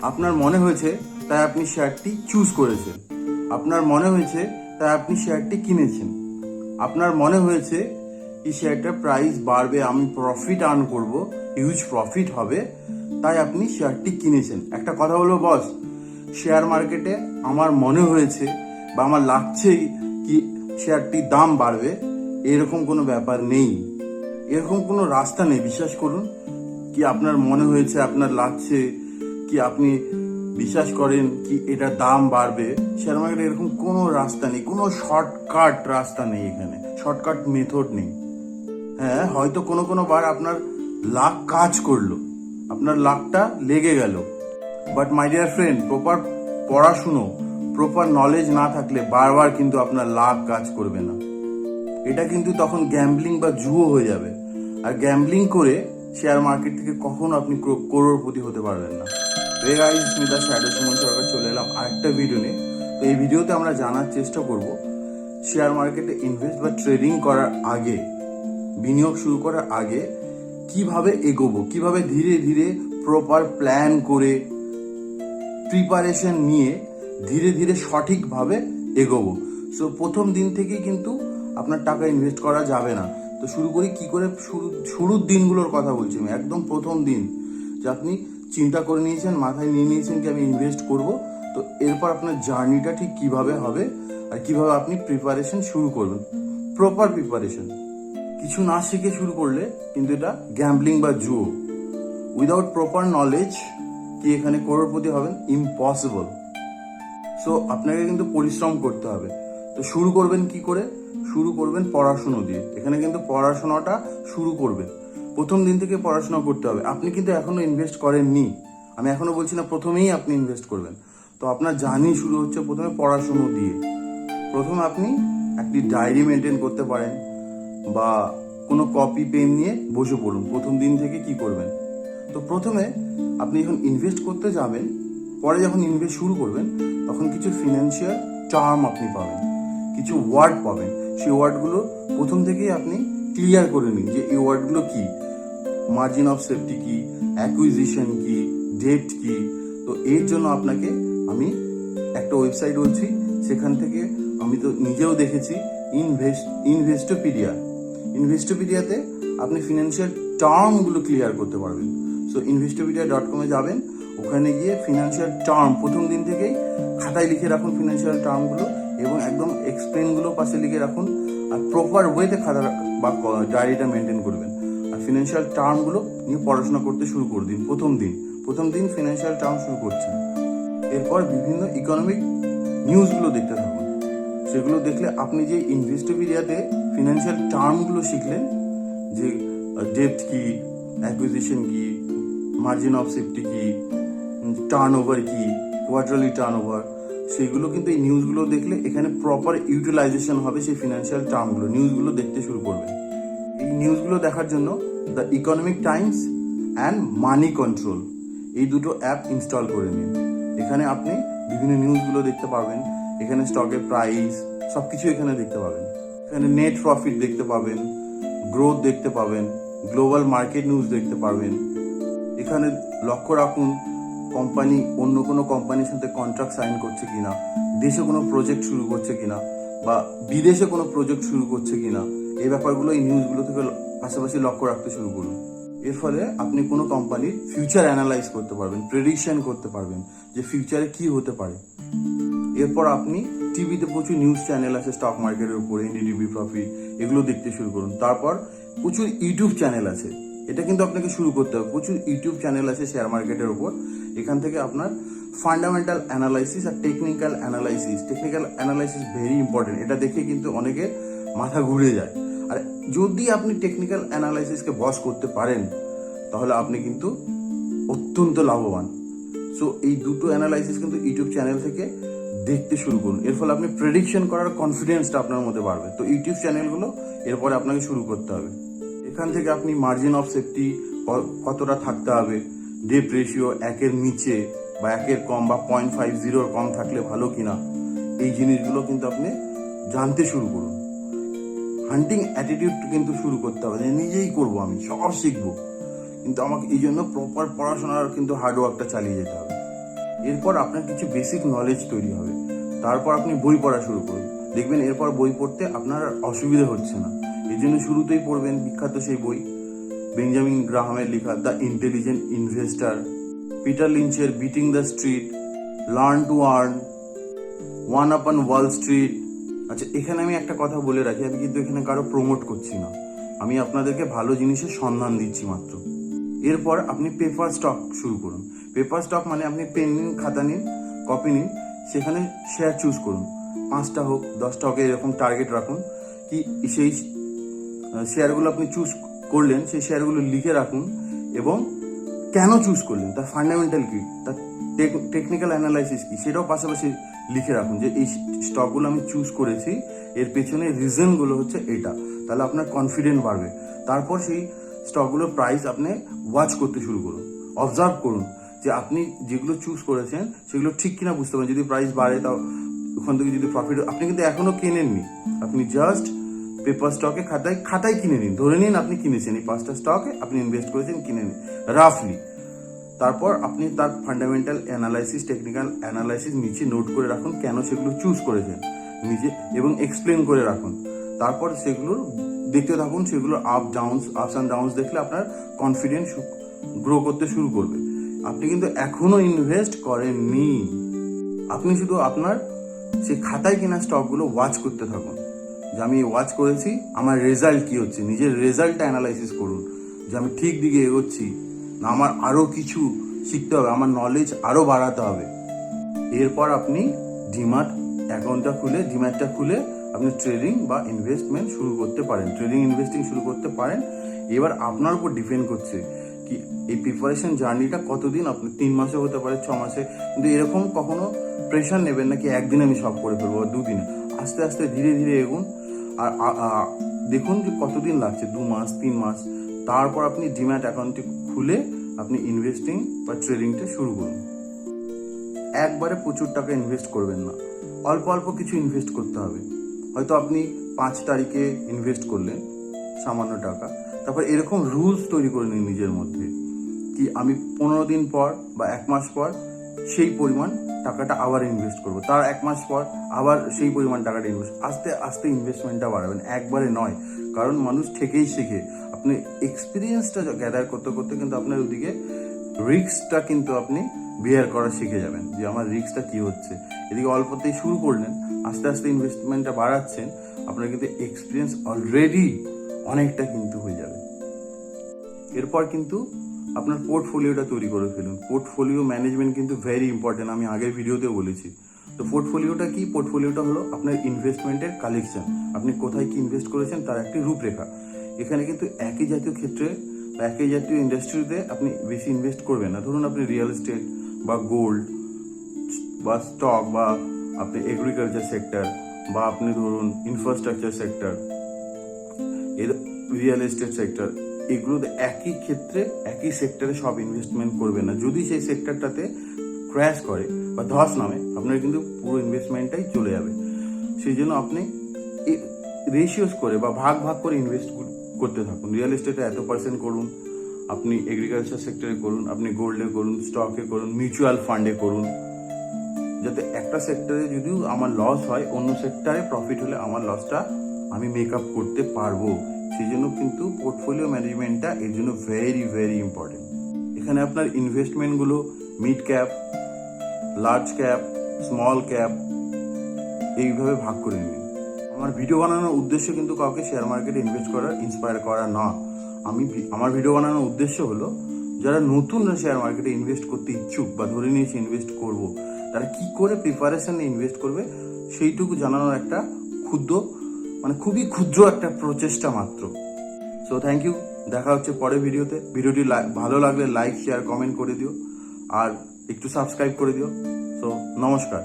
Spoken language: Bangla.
আপনার মনে হয়েছে তাই আপনি শেয়ারটি চুজ করেছেন, আপনার মনে হয়েছে তাই আপনি শেয়ারটি কিনেছেন, আপনার মনে হয়েছে এই শেয়ারটার প্রাইস বাড়বে, আমি প্রফিট আর্ন করব, হিউজ প্রফিট হবে, তাই আপনি শেয়ারটি কিনেছেন। একটা কথা হলো বস, শেয়ার মার্কেটে আমার মনে হয়েছে বা আমার লাগছে কি শেয়ারটির দাম বাড়বে, এরকম কোনো ব্যাপার নেই, এরকম কোনো রাস্তা নেই। বিশ্বাস করুন, কি আপনার মনে হয়েছে, আপনার লাগছে কি আপনি বিশ্বাস করেন কি এটার দাম বাড়বে, শেয়ার মার্কেটে এরকম কোনো রাস্তা নেই, কোনো শর্টকাট রাস্তা নেই, এখানে শর্টকাট মেথড নেই। হ্যাঁ, হয়তো কোনো বার আপনার লাক কাজ করলো, আপনার লাকটা লেগে গেল, but my dear friend, proper পড়াশুনো, প্রপার নলেজ না থাকলে বারবার কিন্তু আপনার লাক কাজ করবে না। এটা কিন্তু তখন গ্যাম্বলিং বা জুয়ো হয়ে যাবে। আর গ্যাম্বলিং করে শেয়ার মার্কেট থেকে কখনো আপনি করোড়পতি হতে পারবেন না। রে গাইস, স্মিতা শ্যাডো সুমন সরকার চলে এলাম আরেকটা ভিডিও নিয়ে। তো এই ভিডিওতে আমরা জানার চেষ্টা করব শেয়ার মার্কেটে ইনভেস্ট বা ট্রেডিং করার আগে, বিনিয়োগ শুরু করার আগে কিভাবে এগোবো, কিভাবে ধীরে ধীরে প্রপার প্ল্যান করে প্রিপারেশন নিয়ে ধীরে ধীরে সঠিকভাবে এগোবো। সো প্রথম দিন থেকেই কিন্তু আপনার টাকা ইনভেস্ট করা যাবে না। তো শুরু করি কি করে, শুরুর দিনগুলোর কথা বলছি আমি, একদম প্রথম দিন যে আপনি চিন্তা করে নিয়েছেন, মাথায় নিয়ে নিয়েছেন কি আমি ইনভেস্ট করব। তো এরপর আপনার জার্নিটা ঠিক কিভাবে হবে আর কিভাবে আপনি প্রিপারেশন শুরু করবেন, প্রপার প্রিপারেশন। কিছু না শিখে শুরু করলে কিন্তু এটা গ্যাম্বলিং বা জুয়ো। উইদাউট প্রপার নলেজ কি এখানে করোড়পতি হবেন, ইম্পসিবল। সো আপনাকে কিন্তু পরিশ্রম করতে হবে। তো শুরু করবেন কি করে, শুরু করবেন পড়াশুনো দিয়ে। এখানে কিন্তু পড়াশোনাটা শুরু করবেন, প্রথম দিন থেকে পড়াশোনা করতে হবে। আপনি কিন্তু এখনো ইনভেস্ট করেননি, আমি এখনো বলছি না প্রথমেই আপনি ইনভেস্ট করবেন। তো আপনার জার্নি শুরু হচ্ছে প্রথমে পড়াশুনো দিয়ে। প্রথমে আপনি একটি ডায়েরি মেনটেন করতে পারেন বা কোনো কপি পেন নিয়ে বসে পড়ুন প্রথম দিন থেকে কি করবেন। তো প্রথমে আপনি যখন ইনভেস্ট করতে যাবেন, পরে যখন ইনভেস্ট শুরু করবেন, তখন কিছু ফিনান্সিয়াল টার্ম আপনি পাবেন, কিছু ওয়ার্ড পাবেন। সেই ওয়ার্ডগুলো প্রথম থেকেই আপনি ক্লিয়ার করে নিন যে এই ওয়ার্ডগুলো কি, মার্জিন অফ সেফটি কি, অ্যাকুইজিশন কি, ডেট কি। তো এর জন্য আপনাকে আমি একটা ওয়েবসাইট বলছি, সেখান থেকে আমি তো নিজেও দেখেছি, ইনভেস্টোপিডিয়াতে আপনি ফিনান্সিয়াল টার্মগুলো ক্লিয়ার করতে পারবেন। সো investopedia.com যাবেন, ওখানে গিয়ে ফিনান্সিয়াল টার্ম প্রথম দিন থেকেই খাতায় লিখে রাখুন ফিনান্সিয়াল টার্মগুলো, এবং একদম এক্সপ্লেনগুলো পাশে লিখে রাখুন। আর প্রপার ওয়েতে খাতা বা ডায়েরিটা মেনটেন করবেন। আর ফিনান্সিয়াল টার্মগুলো নিয়ে পড়াশোনা করতে শুরু করে দিন প্রথম দিন ফিনান্সিয়াল টার্ম শুরু করছেন। এরপর বিভিন্ন ইকোনমিক নিউজগুলো দেখতে থাকুন। সেগুলো দেখলে আপনি যে ইনভেস্টোপিডিয়াতে ফিনান্সিয়াল টার্মগুলো শিখলেন, যে ডেট কি, অ্যাকুইজিশন কি, মার্জিন অফ সেফটি কি, টার্ন ওভার কি, কোয়ার্টারলি টার্ন ওভার, সেগুলো কিন্তু এই নিউজগুলো দেখলে এখানে প্রপার ইউটিলাইজেশন হবে সেই ফিনান্সিয়াল টার্মগুলো। নিউজগুলো দেখতে শুরু করবেন। এই নিউজগুলো দেখার জন্য the economic Times and money control, এই দুটো অ্যাপ ইনস্টল করে নিন। এখানে আপনি বিভিন্ন নিউজগুলো দেখতে পাবেন, এখানে স্টকের প্রাইস সব কিছু এখানে দেখতে পাবেন। এখানে নেট প্রফিট দেখতে পাবেন, গ্রোথ দেখতে পাবেন, গ্লোবাল মার্কেট নিউজ দেখতে পাবেন। এখানে লক্ষ্য রাখুন কোম্পানি অন্য কোনো কোম্পানির সাথে কন্ট্রাক্ট সাইন করছে কিনা, দেশে কোনো প্রজেক্ট শুরু করছে কিনা, বা বিদেশে কোনো প্রজেক্ট শুরু করছে কিনা, এই ব্যাপারগুলো এই নিউজগুলো থেকে পাশাপাশি লক্ষ্য রাখতে শুরু করুন। এর ফলে আপনি কোনো কোম্পানির ফিউচার অ্যানালাইজ করতে পারবেন, প্রেডিকশন করতে পারবেন যে ফিউচারে কি হতে পারে। এরপর আপনি টিভিতে প্রচুর নিউজ চ্যানেল আছে স্টক মার্কেটের উপর, এনডিটিভি, প্রফিট, এগুলো দেখতে শুরু করুন। তারপর প্রচুর ইউটিউব চ্যানেল আছে, এটা কিন্তু আপনাকে শুরু করতে হবে। প্রচুর ইউটিউব চ্যানেল আছে শেয়ার মার্কেটের উপর, এখান থেকে আপনার ফান্ডামেন্টাল অ্যানালাইসিস আর টেকনিক্যাল অ্যানালাইসিস ভেরি ইম্পর্টেন্ট। এটা দেখে কিন্তু অনেকের মাথা ঘুরে যায়। আর যদি আপনি টেকনিক্যাল অ্যানালাইসিসকে বশ করতে পারেন, তাহলে আপনি কিন্তু অত্যন্ত লাভবান। সো এই দুটো অ্যানালাইসিস কিন্তু ইউটিউব চ্যানেল থেকে দেখতে শুরু করুন। এর ফলে আপনি প্রেডিকশন করার কনফিডেন্সটা আপনার মধ্যে বাড়বে। তো ইউটিউব চ্যানেলগুলো এরপরে আপনাকে শুরু করতে হবে। এখান থেকে আপনি মার্জিন অফ সেফটি কতটা থাকতে হবে, ডেট রেশিও 1-এর নিচে বা 1-এর কম বা 0.50 কম থাকলে ভালো কিনা, এই জিনিসগুলো কিন্তু আপনি জানতে শুরু করুন। হান্টিং অ্যাটিটিউড কিন্তু শুরু করতে হবে, যে নিজেই করবো, আমি সব শিখবো, কিন্তু আমাকে এই জন্য প্রপার পড়াশোনার কিন্তু হার্ডওয়ার্কটা চালিয়ে যেতে হবে। এরপর আপনার কিছু বেসিক নলেজ তৈরি হবে। তারপর আপনি বই পড়া শুরু করুন, দেখবেন এরপর বই পড়তে আপনার আর অসুবিধা হচ্ছে না। এই জন্য শুরুতেই পড়বেন বিখ্যাত সেই বই, বেঞ্জামিন গ্রাহামের লেখা দ্য ইন্টেলিজেন্ট ইনভেস্টার, পিটার লিঞ্চের beating the street, learn to earn, one up on wall street. আচ্ছা, এখানে আমি একটা কথা বলে রাখি, আমি কিন্তু এখানে কারো প্রমোট করছি না, আমি আপনাদেরকে ভালো জিনিসের সন্ধান দিচ্ছি মাত্র। এরপর আপনি পেপার স্টক শুরু করুন। পেপার স্টক মানে আপনি পেন নিন, খাতা নিন, কপি নিন, সেখানে শেয়ার চুজ করুন, 5টা হোক 10টা হোক, এরকম টার্গেট রাখুন। কি সেই শেয়ারগুলো আপনি চুজ করলেন, সেই শেয়ারগুলো লিখে রাখুন এবং কেন চুজ করলেন, তার ফান্ডামেন্টাল কি, তার টেকনিক্যাল অ্যানালাইসিস কি, সেটাও পাশাপাশি লিখে রাখুন যে এই স্টকগুলো আমি চুজ করেছি, এর পেছনে রিজনগুলো হচ্ছে এটা। তাহলে আপনার কনফিডেন্ট বাড়বে। তারপর সেই স্টকগুলোর প্রাইস আপনি ওয়াচ করতে শুরু করুন, অবজার্ভ করুন যে আপনি যেগুলো চুজ করেছেন সেগুলো ঠিক কিনা বুঝতে পারেন। যদি প্রাইস বাড়ে তাও ওখান থেকে যদি প্রফিট, আপনি কিন্তু এখনো কেনেননি, আপনি জাস্ট পেপার স্টকে খাতায় কিনে নিন, ধরে নিন আপনি কিনেছেন, এই 5টা স্টকে আপনি ইনভেস্ট করেছেন, কিনে নিন রাফলি। তারপর আপনি তার ফান্ডামেন্টাল অ্যানালাইসিস, টেকনিক্যাল অ্যানালাইসিস নিচে নোট করে রাখুন, কেন সেগুলো চুজ করেছেন নিজে, এবং এক্সপ্লেন করে রাখুন। তারপর সেগুলোর দেখতে থাকুন, সেগুলো আপস অ্যান্ড ডাউনস দেখলে আপনার কনফিডেন্স গ্রো করতে শুরু করবে। আপনি কিন্তু এখনো ইনভেস্ট করেননি, আপনি শুধু আপনার সেই খাতায় কেনা স্টকগুলো ওয়াচ করতে থাকুন যে আমি ওয়াচ করেছি, আমার রেজাল্ট কি হচ্ছে, নিজের রেজাল্টটা অ্যানালাইসিস করুন যে আমি ঠিক দিকে এগোচ্ছি না আমার আরও কিছু শিখতে হবে, আমার নলেজ আরও বাড়াতে হবে। এরপর আপনি ডিম্যাট ডিম্যাটটা খুলে আপনি ট্রেডিং বা ইনভেস্টমেন্ট শুরু করতে পারেন, ট্রেডিং ইনভেস্টিং শুরু করতে পারেন। এবার আপনার উপর ডিপেন্ড করছে কি এই প্রিপারেশন জার্নিটা কতদিন, আপনি 3 মাসে হতে পারে, 6 মাসে, কিন্তু এরকম কখনো প্রেশার নেবেন না কি একদিনে আমি সব করে ফেলবো, 2 দিনে। আস্তে আস্তে ধীরে ধীরে এগুন, আর দেখুন যে কতদিন লাগছে, 2 মাস 3 মাস। তারপর আপনি ডিম্যাট অ্যাকাউন্টটি খুলে আপনি ইনভেস্টিং বা ট্রেডিংটা শুরু করুন। একবারে প্রচুর টাকা ইনভেস্ট করবেন না, অল্প অল্প কিছু ইনভেস্ট করতে হবে। হয়তো আপনি 5 তারিখে ইনভেস্ট করলেন সামান্য টাকা, তারপর এরকম রুলস তৈরি করে নিন নিজের মধ্যে কি আমি 15 দিন পর বা 1 মাস পর সেই পরিমাণ টাকাটা আবার ইনভেস্ট করবো, তার 1 মাস পর আবার সেই পরিমাণ টাকাটা ইনভেস্ট, আস্তে আস্তে ইনভেস্টমেন্টটা বাড়াবেন, একবারে নয়। কারণ মানুষ থেকেই শেখে, আপনি এক্সপিরিয়েন্সটা গ্যাদার করতে করতে কিন্তু আপনার ওদিকে রিস্কটা কিন্তু আপনি বিয়ার করা শিখে যাবেন যে আমার রিস্কটা কি হচ্ছে। এদিকে অল্পতেই শুরু করলেন, আস্তে আস্তে ইনভেস্টমেন্টটা বাড়াচ্ছেন, আপনার কিন্তু এক্সপিরিয়েন্স অলরেডি অনেকটা কিন্তু হয়ে যাবে। এরপর কিন্তু আপনার পোর্টফোলিওটা তৈরি করে ফেলুন। পোর্টফোলিও ম্যানেজমেন্ট কিন্তু ভেরি ইম্পর্টেন্ট, আমি আগের ভিডিওতেও বলেছি। তো পোর্টফোলিওটা কি? পোর্টফোলিওটা হলো আপনার ইনভেস্টমেন্টের কালেকশন, আপনি কোথায় কি ইনভেস্ট করেছেন তার একটি রূপরেখা। এখানে কিন্তু একই জাতীয় ক্ষেত্রে বা একই জাতীয় ইন্ডাস্ট্রিতে আপনি বেশি ইনভেস্ট করবেন না। ধরুন আপনি রিয়েল এস্টেট বা গোল্ড বা স্টক বা আপনি এগ্রিকালচার সেক্টর বা আপনি ধরুন ইনফ্রাস্ট্রাকচার সেক্টর, এর রিয়েল এস্টেট সেক্টর, এগুলোতে একই ক্ষেত্রে একই সেক্টরে সব ইনভেস্টমেন্ট করবেন না। যদি সেই সেক্টরটাতে ক্র্যাশ করে বা ধস নামে, আপনার কিন্তু পুরো ইনভেস্টমেন্টটাই চলে যাবে। সেই জন্য আপনি রেশিওস করে বা ভাগ ভাগ করে ইনভেস্ট করতে থাকুন। রিয়েল এস্টেটে এত % করুন, আপনি এগ্রিকালচার সেক্টরে করুন, আপনি গোল্ডে করুন, স্টকে করুন, মিউচুয়াল ফান্ডে করুন, যাতে একটা সেক্টরে যদিও আমার লস হয়, অন্য সেক্টরে প্রফিট হলে আমার লসটা আমি মেক আপ করতে পারবো। সেই জন্য কিন্তু পোর্টফোলিও ম্যানেজমেন্টটা এর জন্য ভেরি ভেরি ইম্পর্টেন্ট। এখানে আপনার ইনভেস্টমেন্টগুলো mid cap, large cap, small cap এইভাবে ভাগ করে নিন। আমার ভিডিও বানানোর উদ্দেশ্য কিন্তু কাউকে শেয়ার মার্কেটে ইনভেস্ট করার, ইন্সপায়ার করা না। আমার ভিডিও বানানোর উদ্দেশ্য হলো যারা নতুন শেয়ার মার্কেটে ইনভেস্ট করতে ইচ্ছুক বা ধরে নিয়েছে ইনভেস্ট করব, তারা কি করে প্রিপারেশনে ইনভেস্ট করবে সেইটুকু জানানোর একটা খুবই ক্ষুদ্র একটা প্রচেষ্টা মাত্র। সো থ্যাংক ইউ, দেখা হচ্ছে পরের ভিডিওতে। ভিডিওটি ভালো লাগলে লাইক, শেয়ার, কমেন্ট করে দিও আর একটু সাবস্ক্রাইব করে দিও। সো নমস্কার।